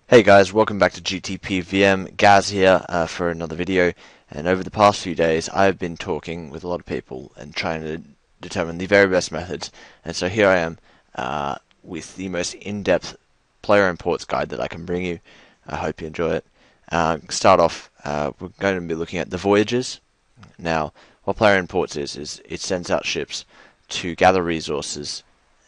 Hey guys, welcome back to GTP VM. Gaz here for another video. And over the past few days, I've been talking with a lot of people and trying to determine the very best methods. And so here I am with the most in-depth player imports guide that I can bring you. I hope you enjoy it. Start off, we're going to be looking at the voyages. Now, what player imports is it sends out ships to gather resources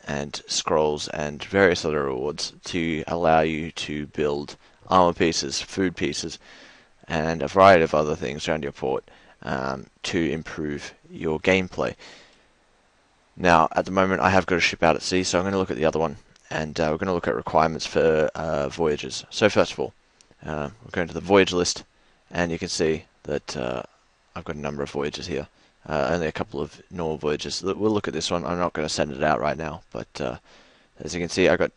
and scrolls and various other rewards to allow you to build armor pieces, food pieces, and a variety of other things around your port to improve your gameplay. Now, at the moment, I have got a ship out at sea, so I'm going to look at the other one, and we're going to look at requirements for voyages. So first of all, we're going to the voyage list, and you can see that I've got a number of voyages here. Only a couple of normal voyages. We'll look at this one. I'm not going to send it out right now, but as you can see, I got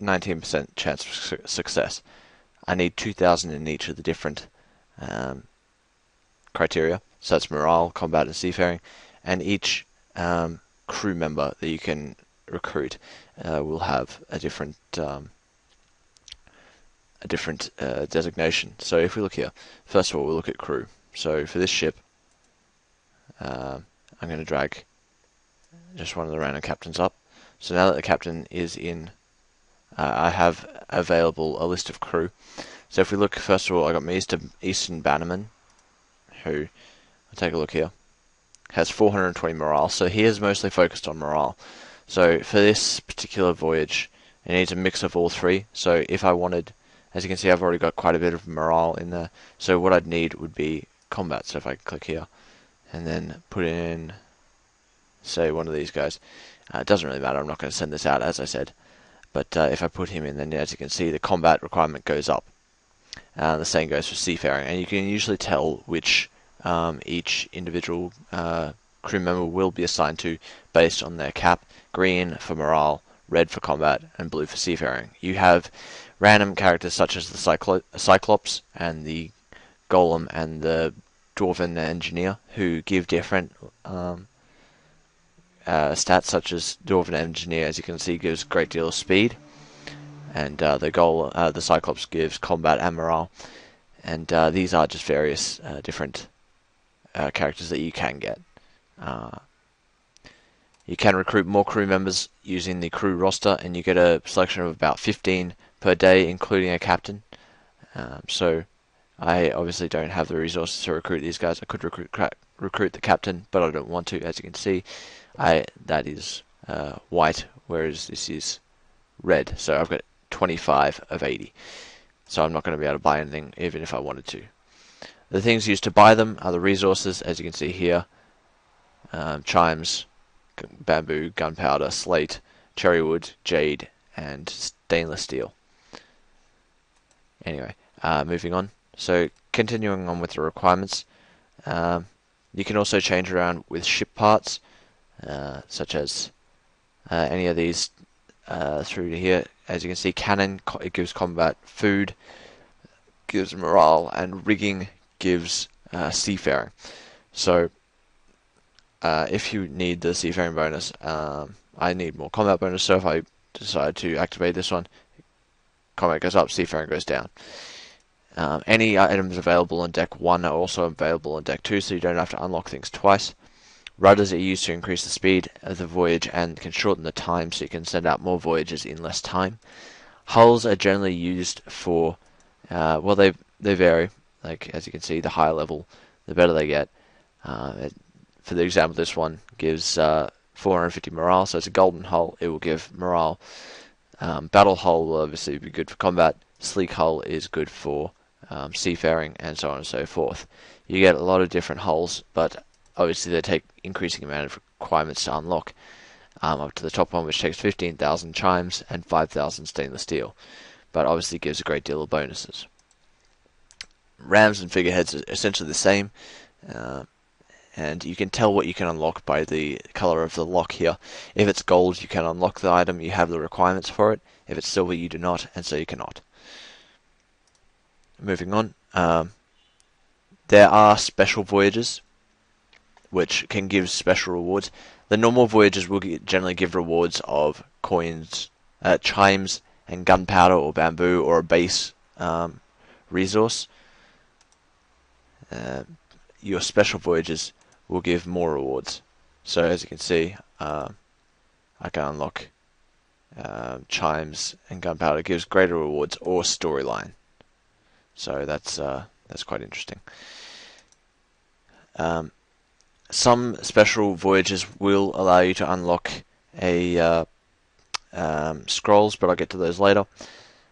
19% chance of success. I need 2,000 in each of the different criteria. So that's morale, combat, and seafaring. And each crew member that you can recruit will have a different designation. So if we look here, first of all, we'll look at crew. So for this ship, I'm going to drag just one of the random captains up. So now that the captain is in, I have available a list of crew. So if we look, first of all, I got my Eastern Bannerman, who, I'll take a look here, has 420 morale. So he is mostly focused on morale. So for this particular voyage, it needs a mix of all three. So if I wanted, as you can see, I've already got quite a bit of morale in there. So what I'd need would be combat. So if I click here, and then put in, say, one of these guys. It doesn't really matter, I'm not going to send this out, as I said. But if I put him in, then as you can see, the combat requirement goes up. The same goes for seafaring, and you can usually tell which each individual crew member will be assigned to based on their cap. Green for morale, red for combat, and blue for seafaring. You have random characters such as the Cyclops and the Golem and the Dwarven Engineer, who give different stats, such as Dwarven Engineer, as you can see, gives a great deal of speed, and the Cyclops gives combat and morale, and these are just various different characters that you can get. You can recruit more crew members using the crew roster, and you get a selection of about 15 per day, including a captain. So I obviously don't have the resources to recruit these guys. I could recruit the captain, but I don't want to. As you can see, that is white, whereas this is red. So I've got 25 of 80. So I'm not going to be able to buy anything, even if I wanted to. The things used to buy them are the resources, as you can see here. Chimes, bamboo, gunpowder, slate, cherrywood, jade, and stainless steel. Anyway, moving on. So continuing on with the requirements, you can also change around with ship parts, such as any of these through to here. As you can see, cannon, it gives combat, food gives morale, and rigging gives seafaring. So if you need the seafaring bonus, I need more combat bonus, so if I decide to activate this one, combat goes up, seafaring goes down. Any items available on deck 1 are also available on deck 2, so you don't have to unlock things twice. Rudders are used to increase the speed of the voyage and can shorten the time, so you can send out more voyages in less time. Hulls are generally used for, well, they vary. Like, as you can see, the higher level, the better they get. For the example, this one gives 450 morale, so it's a golden hull. It will give morale. Battle hull will obviously be good for combat. Sleek hull is good for seafaring, and so on and so forth. You get a lot of different hulls, but obviously they take increasing amount of requirements to unlock. Up to the top one, which takes 15,000 chimes and 5,000 stainless steel, but obviously gives a great deal of bonuses. Rams and figureheads are essentially the same, and you can tell what you can unlock by the color of the lock here. If it's gold, you can unlock the item, you have the requirements for it. If it's silver, you do not, and so you cannot. Moving on, there are special voyages which can give special rewards. The normal voyages will generally give rewards of coins, chimes, and gunpowder or bamboo or a base resource, uh, your special voyages will give more rewards. So as you can see, I can unlock chimes and gunpowder. It gives greater rewards or storyline. So that's quite interesting. Some special voyages will allow you to unlock a scrolls, but I'll get to those later.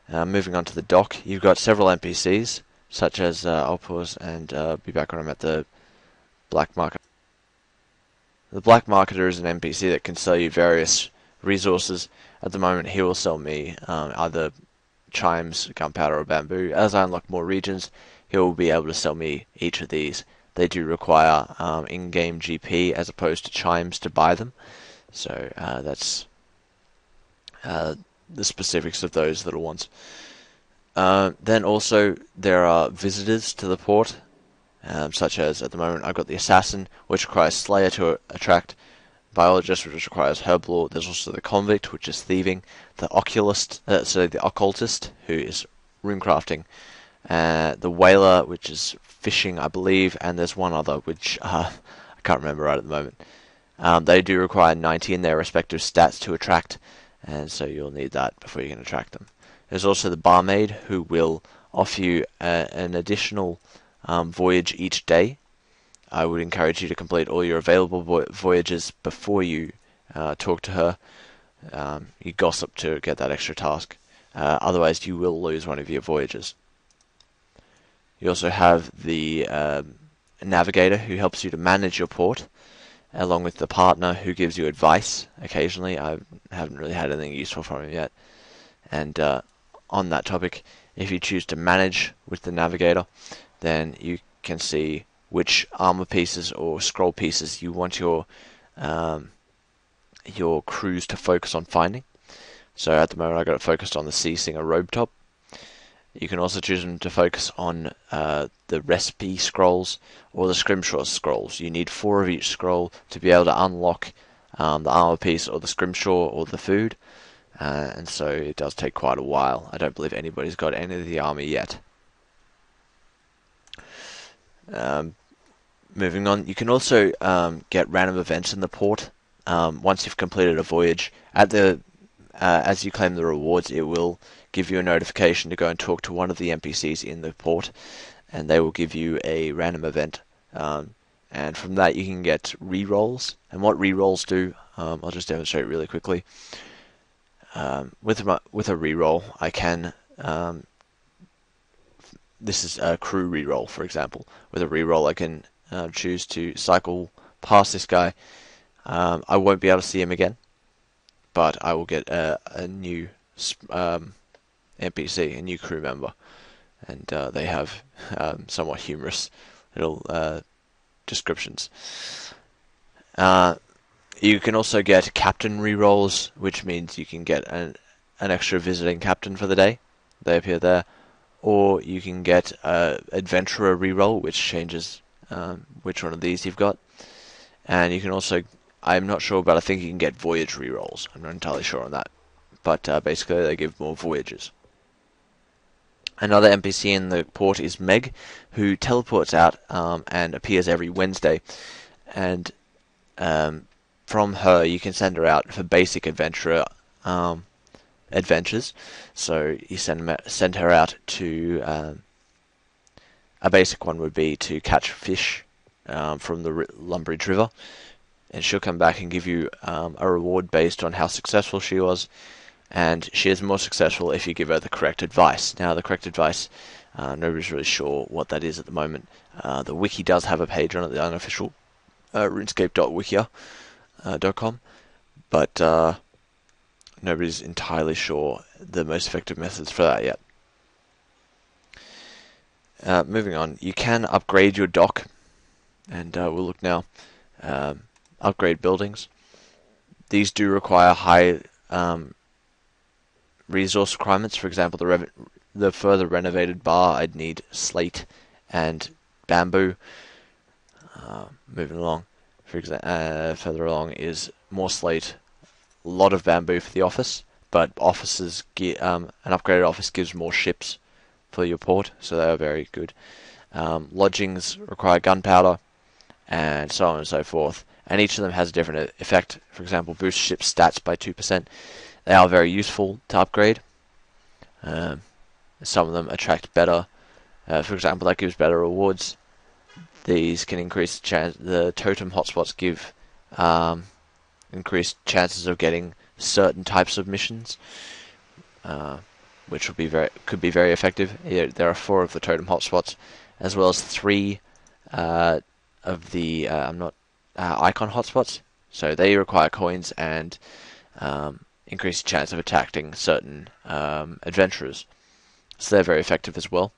Moving on to the dock, you've got several NPCs, such as I'll pause and be back when I'm at the black market. The black marketer is an NPC that can sell you various resources. At the moment, he will sell me either chimes, gunpowder, or bamboo. As I unlock more regions, he will be able to sell me each of these. They do require in-game GP as opposed to chimes to buy them. So that's the specifics of those little ones. Then also there are visitors to the port, such as at the moment I've got the assassin, which requires slayer to attract, biologist, which requires herblore. There's also the convict, which is thieving, the the occultist, who is runecrafting, the whaler, which is fishing, I believe, and there's one other which I can't remember right at the moment. They do require 90 in their respective stats to attract, and so you'll need that before you can attract them. There's also the barmaid, who will offer you an additional voyage each day. I would encourage you to complete all your available voyages before you talk to her. You gossip to get that extra task. Otherwise, you will lose one of your voyages. You also have the navigator, who helps you to manage your port, along with the partner, who gives you advice occasionally. I haven't really had anything useful from him yet. And on that topic, if you choose to manage with the navigator, then you can see which armor pieces or scroll pieces you want your crews to focus on finding. So at the moment I got it focused on the Sea Singer robe top. You can also choose them to focus on the recipe scrolls or the scrimshaw scrolls. You need 4 of each scroll to be able to unlock the armor piece or the scrimshaw or the food. And so it does take quite a while. I don't believe anybody's got any of the armor yet. Moving on, you can also get random events in the port. Once you've completed a voyage, as you claim the rewards, it will give you a notification to go and talk to one of the NPCs in the port, and they will give you a random event. And from that you can get rerolls. And what rerolls do, I'll just demonstrate really quickly. With a reroll, I can. This is a crew reroll, for example. With a reroll, I can choose to cycle past this guy. I won't be able to see him again, but I will get a new NPC, a new crew member, and they have somewhat humorous little descriptions. You can also get captain rerolls, which means you can get an extra visiting captain for the day. They appear there. Or you can get adventurer reroll, which changes which one of these you've got. And you can also, I'm not sure, but I think you can get voyage rerolls. I'm not entirely sure on that. But basically they give more voyages. Another NPC in the port is Meg, who teleports out and appears every Wednesday. And from her, you can send her out for basic adventurer adventures. So you send her out to a basic one would be to catch fish from the Lumbridge River, and she'll come back and give you a reward based on how successful she was. And she is more successful if you give her the correct advice. Now, the correct advice, nobody's really sure what that is at the moment. The wiki does have a page on it, the unofficial runescape.wikia.com, but nobody's entirely sure the most effective methods for that yet. Moving on, you can upgrade your dock, and we'll look now. Upgrade buildings. These do require high resource requirements. For example, the further renovated bar, I'd need slate and bamboo. Moving along, further along is more slate, a lot of bamboo for the office, but an upgraded office gives more ships for your port, so they are very good. Lodgings require gunpowder, and so on and so forth. And each of them has a different effect. For example, boost ship stats by 2%. They are very useful to upgrade. Some of them attract better. For example, that gives better rewards. These can increase the totem hotspots give increased chances of getting certain types of missions, which could be very effective. There are 4 of the totem hotspots, as well as 3 of the icon hotspots. So they require coins and increased chance of attacking certain adventurers. So they're very effective as well.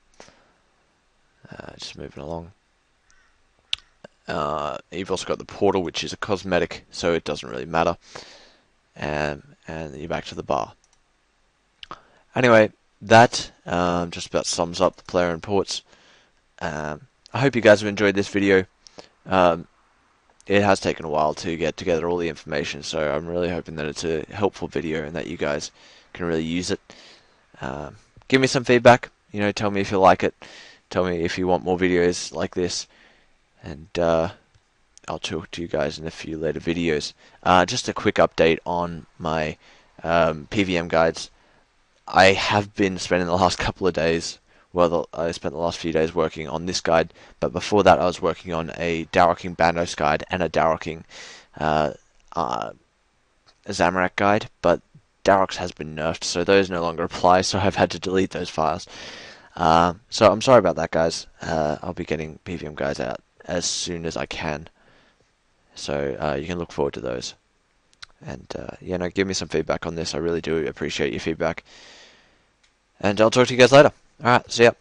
Just moving along. You've also got the portal, which is a cosmetic, so it doesn't really matter. And you're back to the bar. Anyway, that just about sums up the player and ports. I hope you guys have enjoyed this video. It has taken a while to get together all the information, so I'm really hoping that it's a helpful video and that you guys can really use it. Give me some feedback. Tell me if you like it. Tell me if you want more videos like this. And I'll talk to you guys in a few later videos. Just a quick update on my PVM guides. I have been spending the last couple of days, I spent the last few days working on this guide, but before that I was working on a Darroking Bandos guide and a Darroking Zamorak guide, but Darroks has been nerfed, so those no longer apply, so I've had to delete those files. So I'm sorry about that, guys. I'll be getting PVM guides out as soon as I can, so you can look forward to those. And give me some feedback on this. I really do appreciate your feedback. And I'll talk to you guys later. Alright, see ya.